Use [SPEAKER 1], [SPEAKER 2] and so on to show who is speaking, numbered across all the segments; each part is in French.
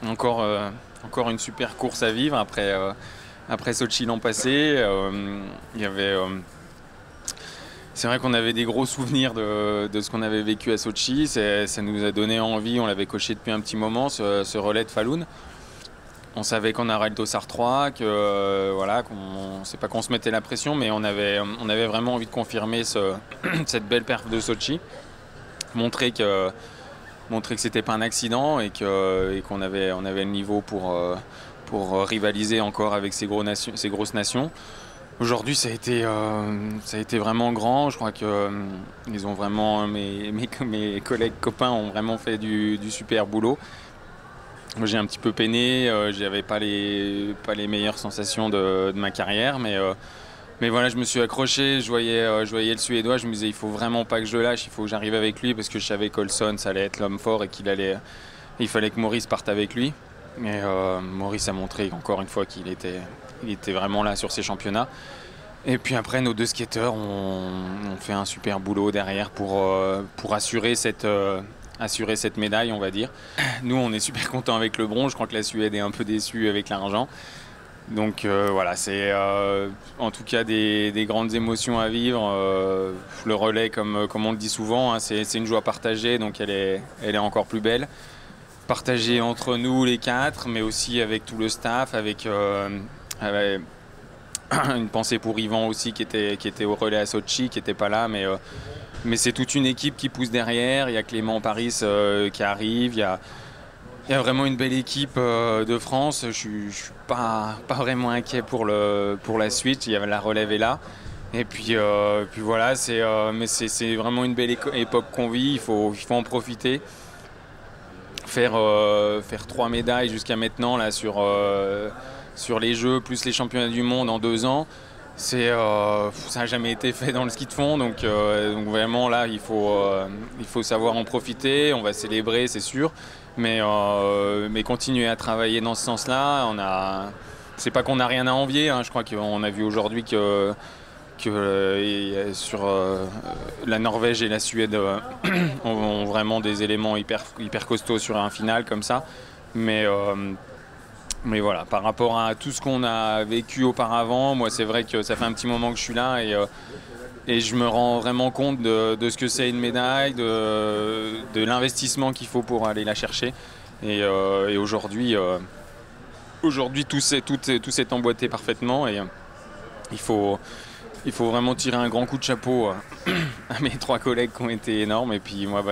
[SPEAKER 1] Encore une super course à vivre après Sochi l'an passé. Il y avait, c'est vrai qu'on avait des gros souvenirs de ce qu'on avait vécu à Sochi. Ça nous a donné envie, on l'avait coché depuis un petit moment, ce relais de Falun. On savait qu'on aurait le Dossard 3, voilà, c'est pas qu'on se mettait la pression, mais on avait vraiment envie de confirmer cette belle perf de Sochi, montrer que c'était pas un accident et qu'on avait le niveau pour rivaliser encore avec ces grosses nations. Aujourd'hui, ça a été vraiment grand. Je crois que ils ont vraiment mes collègues copains ont vraiment fait du super boulot. Moi, j'ai un petit peu peiné. J'avais pas les meilleures sensations de ma carrière, mais voilà, je me suis accroché. Je voyais le Suédois. Je me disais, il faut vraiment pas que je le lâche. Il faut que j'arrive avec lui parce que je savais qu'Olson, ça allait être l'homme fort et il fallait que Maurice parte avec lui. Et Maurice a montré encore une fois il était vraiment là sur ces championnats. Et puis après, nos deux skateurs ont fait un super boulot derrière pour assurer cette médaille, on va dire. Nous, on est super contents avec le bronze. Je crois que la Suède est un peu déçue avec l'argent. Donc voilà, c'est en tout cas des grandes émotions à vivre. Le relais, comme on le dit souvent, hein, c'est une joie partagée, donc elle est encore plus belle. Partagée entre nous les quatre, mais aussi avec tout le staff, avec une pensée pour Yvan aussi qui était au relais à Sochi, qui n'était pas là, mais c'est toute une équipe qui pousse derrière. Il y a Clément Paris qui arrive, il y a vraiment une belle équipe de France. Je suis pas vraiment inquiet pour la suite. La relève est là. Et puis voilà, mais c'est vraiment une belle époque qu'on vit. Il faut en profiter. Faire 3 médailles jusqu'à maintenant là sur les Jeux plus les championnats du monde en 2 ans. Ça n'a jamais été fait dans le ski de fond, donc vraiment là il faut savoir en profiter. On va célébrer, c'est sûr, mais continuer à travailler dans ce sens-là. C'est pas qu'on n'a rien à envier, hein. Je crois qu'on a vu aujourd'hui que sur la Norvège et la Suède ont vraiment des éléments hyper costauds sur un final comme ça, mais voilà, par rapport à tout ce qu'on a vécu auparavant, moi c'est vrai que ça fait un petit moment que je suis là et je me rends vraiment compte de ce que c'est une médaille, de l'investissement qu'il faut pour aller la chercher. Et aujourd'hui, tout s'est emboîté parfaitement et il faut vraiment tirer un grand coup de chapeau à mes 3 collègues qui ont été énormes. Et puis moi,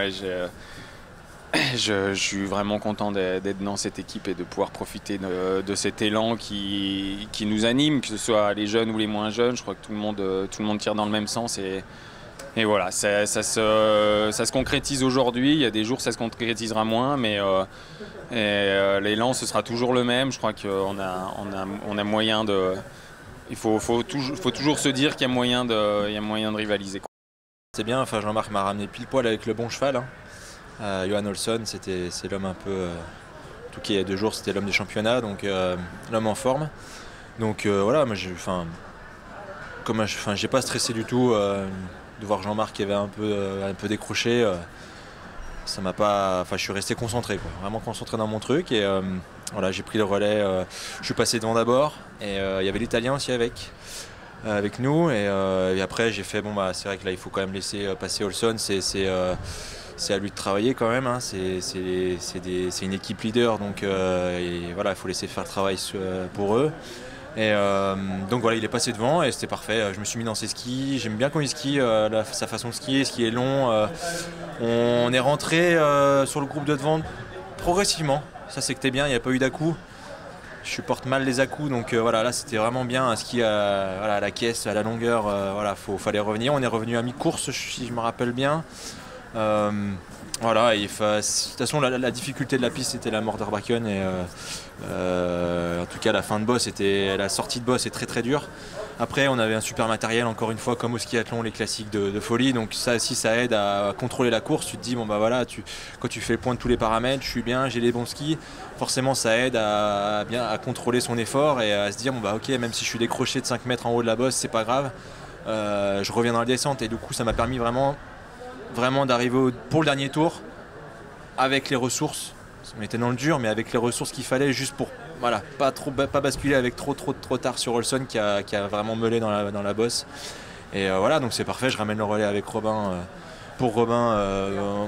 [SPEAKER 1] je suis vraiment content d'être dans cette équipe et de pouvoir profiter de cet élan qui nous anime, que ce soit les jeunes ou les moins jeunes. Je crois que tout le monde tire dans le même sens. Et voilà, ça se concrétise aujourd'hui. Il y a des jours ça se concrétisera moins, mais l'élan, ce sera toujours le même. Je crois qu'on a moyen de... Il faut toujours se dire qu'il y a moyen de rivaliser.
[SPEAKER 2] C'est bien, enfin Jean-Marc m'a ramené pile poil avec le bon cheval, hein. Johan Olsson, c'est l'homme un peu... en tout cas il y a 2 jours c'était l'homme des championnats, donc l'homme en forme. Donc voilà, moi j'ai pas stressé du tout de voir Jean-Marc qui avait un peu décroché. Ça m'a pas... Enfin je suis resté concentré, quoi. Vraiment concentré dans mon truc et voilà, j'ai pris le relais, je suis passé devant d'abord et il y avait l'Italien aussi avec nous et après j'ai fait c'est vrai que là il faut quand même laisser passer Olsson, c'est à lui de travailler quand même, hein. C'est une équipe leader, donc et voilà, il faut laisser faire le travail pour eux. Et donc voilà, il est passé devant et c'était parfait. Je me suis mis dans ses skis, j'aime bien quand il skie, sa façon de skier, skier long. On est rentré sur le groupe de devant progressivement, ça c'était bien, il n'y a pas eu d'à-coups. Je supporte mal les à-coups, donc voilà, là c'était vraiment bien un ski à la caisse, à la longueur, voilà, fallait revenir. On est revenu à mi-course si je me rappelle bien. Voilà, de toute façon la difficulté de la piste c'était la Morderbakken et en tout cas la fin de boss la sortie de boss est très très dure. Après on avait un super matériel encore une fois comme au skiathlon, les classiques de folie, donc ça aussi ça aide à contrôler la course. Tu te dis voilà, quand tu fais le point de tous les paramètres, je suis bien, j'ai les bons skis, forcément ça aide à contrôler son effort et à se dire ok, même si je suis décroché de 5 mètres en haut de la bosse, c'est pas grave, je reviens dans la descente. Et du coup ça m'a permis vraiment d'arriver pour le dernier tour avec les ressources, on était dans le dur, mais avec les ressources qu'il fallait juste pour voilà, pas basculer avec trop tard sur Olson qui a vraiment meulé dans la bosse. Et voilà, donc c'est parfait, je ramène le relais avec Robin. Pour Robin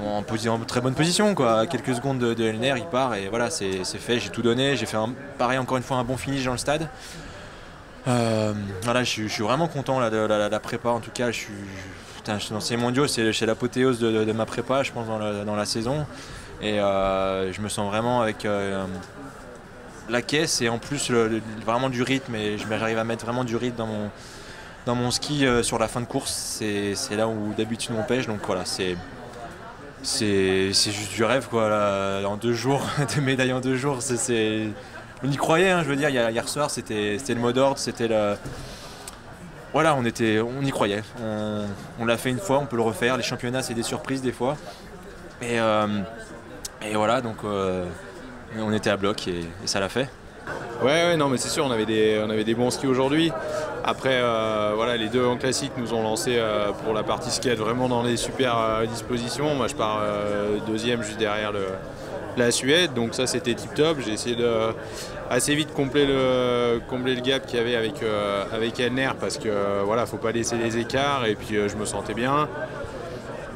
[SPEAKER 2] en très bonne position, quoi. À quelques secondes de Elner, il part et voilà, c'est fait, j'ai tout donné. J'ai fait pareil encore une fois un bon finish dans le stade. Voilà, je suis vraiment content là, de la prépa en tout cas. Dans ces mondiaux, c'est l'apothéose de ma prépa, je pense, dans la saison. Et je me sens vraiment avec la caisse et en plus vraiment du rythme. Et j'arrive à mettre vraiment du rythme dans mon ski sur la fin de course. C'est là où d'habitude on pêche. Donc voilà, c'est juste du rêve, quoi. Là, en 2 jours, des médailles en 2 jours, on y croyait, hein, je veux dire. Hier soir, c'était le mot d'ordre, c'était le... Voilà, on y croyait. On l'a fait une fois, on peut le refaire. Les championnats, c'est des surprises des fois. Et voilà, donc on était à bloc et ça l'a fait.
[SPEAKER 3] Ouais, non, mais c'est sûr, on avait des bons skis aujourd'hui. Après, voilà, les 2 en classique nous ont lancé pour la partie skate vraiment dans les super dispositions. Moi, je pars 2e juste derrière la Suède, donc ça c'était tip top. J'ai essayé de assez vite combler le gap qu'il y avait avec Elner parce que voilà, faut pas laisser les écarts et puis je me sentais bien.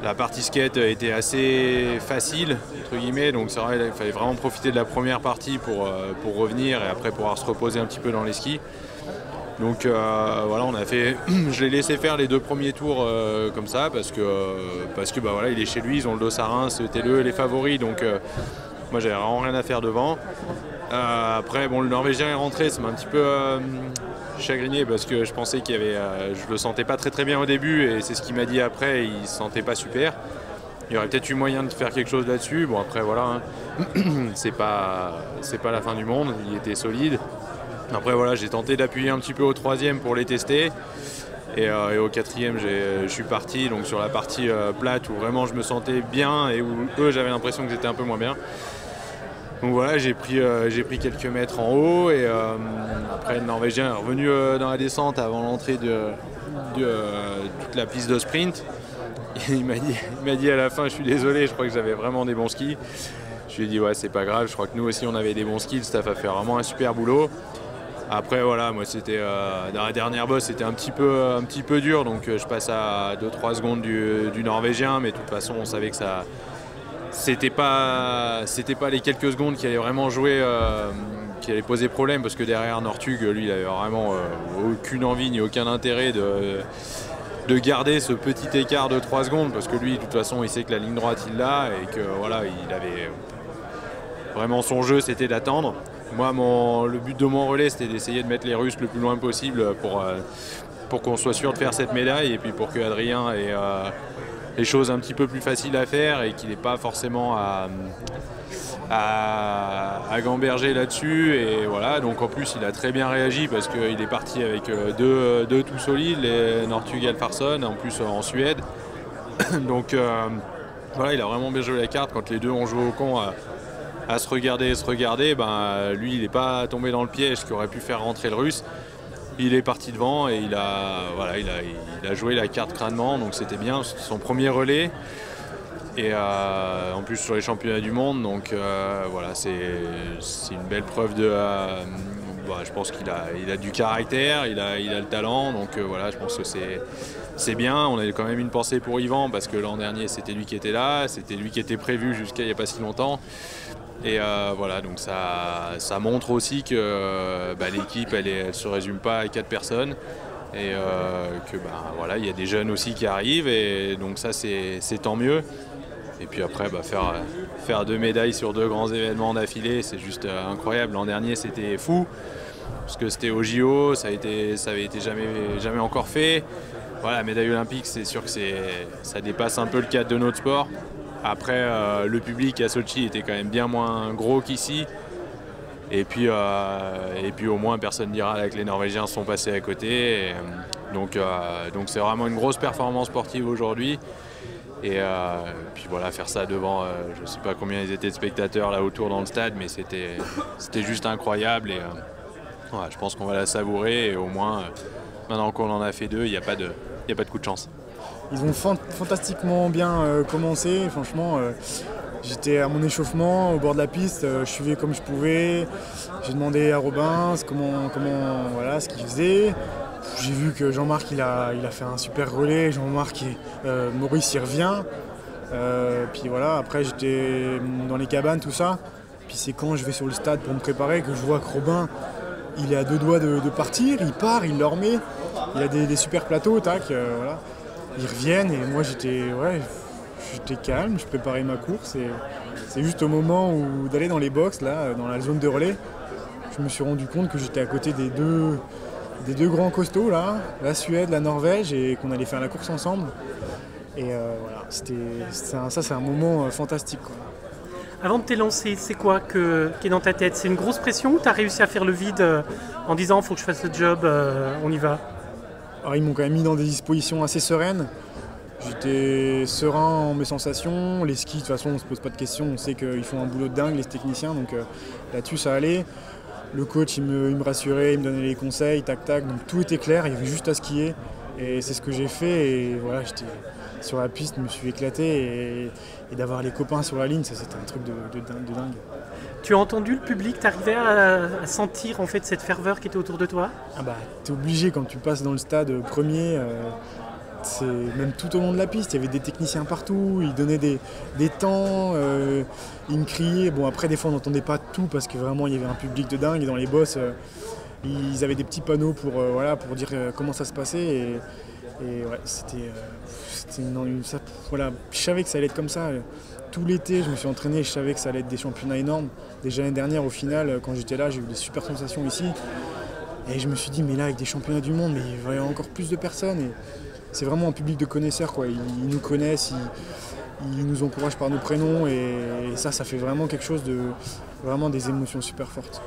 [SPEAKER 3] La partie skate était assez facile, entre guillemets, donc c'est vrai il fallait vraiment profiter de la première partie pour revenir et après pouvoir se reposer un petit peu dans les skis. Donc voilà, je l'ai laissé faire les 2 premiers tours comme ça parce que bah, voilà, il est chez lui, ils ont le dos à Reims, c'était les favoris, donc moi j'avais vraiment rien à faire devant. Après bon, le Norvégien est rentré, ça m'a un petit peu chagriné parce que je pensais qu'il y avait, je le sentais pas très bien au début et c'est ce qu'il m'a dit après, il se sentait pas super. Il y aurait peut-être eu moyen de faire quelque chose là-dessus. Bon après voilà, hein. c'est pas la fin du monde, il était solide. Après voilà, j'ai tenté d'appuyer un petit peu au 3e pour les tester. Et au 4e, je suis parti donc sur la partie plate où vraiment je me sentais bien et où eux j'avais l'impression que j'étais un peu moins bien. Donc voilà, j'ai pris quelques mètres en haut et après le Norvégien est revenu dans la descente avant l'entrée de toute la piste de sprint. Il m'a dit à la fin, je suis désolé, je crois que j'avais vraiment des bons skis. Je lui ai dit ouais, c'est pas grave, je crois que nous aussi on avait des bons skis, le staff a fait vraiment un super boulot. Après voilà, moi c'était dans la dernière bosse, c'était un petit peu dur, donc je passe à 2-3 secondes du Norvégien, mais de toute façon on savait que ça c'était pas les quelques secondes qui allaient vraiment jouer, qui allaient poser problème, parce que derrière Northug, lui il avait vraiment aucune envie ni aucun intérêt de garder ce petit écart de 3 secondes, parce que lui de toute façon il sait que la ligne droite il l'a et que voilà, il avait vraiment son jeu c'était d'attendre. Moi, le but de mon relais, c'était d'essayer de mettre les Russes le plus loin possible pour qu'on soit sûr de faire cette médaille et puis pour que Adrien ait les choses un petit peu plus faciles à faire et qu'il n'ait pas forcément à gamberger là-dessus. Et voilà, donc en plus, il a très bien réagi parce qu'il est parti avec deux tout solides, les Northug et Alfarsson, en plus en Suède. Donc voilà, il a vraiment bien joué la carte quand les deux ont joué au con à se regarder, ben, lui il n'est pas tombé dans le piège qui aurait pu faire rentrer le Russe. Il est parti devant et il a joué la carte crânement, donc c'était bien, c'était son premier relais. Et en plus sur les championnats du monde, donc voilà, c'est une belle preuve de... je pense qu'il a du caractère, il a le talent, donc voilà, je pense que c'est bien. On a quand même une pensée pour Yvan parce que l'an dernier c'était lui qui était là, c'était lui qui était prévu jusqu'à il n'y a pas si longtemps. Et voilà, donc ça montre aussi que l'équipe elle se résume pas à 4 personnes et que voilà, il y a des jeunes aussi qui arrivent et donc ça c'est tant mieux. Et puis après faire 2 médailles sur 2 grands événements d'affilée, c'est juste incroyable. L'an dernier c'était fou parce que c'était au JO, ça avait été jamais encore fait. Voilà, la médaille olympique, c'est sûr que ça dépasse un peu le cadre de notre sport. Après, le public à Sochi était quand même bien moins gros qu'ici. Et puis au moins, personne ne dira que les Norvégiens sont passés à côté. Donc c'est vraiment une grosse performance sportive aujourd'hui. Et puis voilà, faire ça devant, je ne sais pas combien ils étaient de spectateurs là autour dans le stade, mais c'était juste incroyable. Et voilà, je pense qu'on va la savourer. Et au moins, maintenant qu'on en a fait 2, il n'y a pas de coup de chance.
[SPEAKER 4] Ils ont fantastiquement bien commencé, franchement. J'étais à mon échauffement au bord de la piste, je suivais comme je pouvais. J'ai demandé à Robin voilà, ce qu'il faisait. J'ai vu que Jean-Marc il a fait un super relais. Jean-Marc Maurice il revient. Puis voilà, après j'étais dans les cabanes, tout ça. Puis c'est quand je vais sur le stade pour me préparer que je vois que Robin il est à 2 doigts de partir, il part, il leur met. Il a des super plateaux, tac, voilà. Ils reviennent et moi j'étais calme, je préparais ma course et c'est juste au moment où d'aller dans les box, là, dans la zone de relais, je me suis rendu compte que j'étais à côté des deux grands costauds, là, la Suède, la Norvège, et qu'on allait faire la course ensemble. Et voilà, c'est un moment fantastique, quoi.
[SPEAKER 5] Avant de t'élancer, c'est quoi qui est dans ta tête? C'est une grosse pression ou tu as réussi à faire le vide en disant faut que je fasse le job, on y va?
[SPEAKER 4] Alors, ils m'ont quand même mis dans des dispositions assez sereines. J'étais serein en mes sensations. Les skis, de toute façon, on ne se pose pas de questions. On sait qu'ils font un boulot de dingue, les techniciens. Donc là-dessus, ça allait. Le coach, il me rassurait, il me donnait les conseils, tac, tac. Donc tout était clair, il y avait juste à skier. Et c'est ce que j'ai fait. Et voilà, j'étais sur la piste, je me suis éclaté. Et d'avoir les copains sur la ligne, ça, c'était un truc de dingue.
[SPEAKER 5] Tu as entendu le public? T'arrivais à sentir en fait cette ferveur qui était autour de toi?
[SPEAKER 4] Ah bah, t'es obligé quand tu passes dans le stade premier. Même tout au long de la piste, il y avait des techniciens partout, ils donnaient des temps, ils me criaient. Bon, après, des fois, on n'entendait pas tout parce que vraiment, il y avait un public de dingue. Et dans les bosses, ils avaient des petits panneaux pour dire comment ça se passait. Et ouais, voilà, je savais que ça allait être comme ça. Tout l'été, je me suis entraîné, je savais que ça allait être des championnats énormes. Déjà l'année dernière, au final, quand j'étais là, j'ai eu des super sensations ici. Et je me suis dit, mais là, avec des championnats du monde, mais il va y avoir encore plus de personnes. Et c'est vraiment un public de connaisseurs, quoi. Ils nous connaissent, ils nous encouragent par nos prénoms. Et ça fait vraiment quelque chose vraiment des émotions super fortes.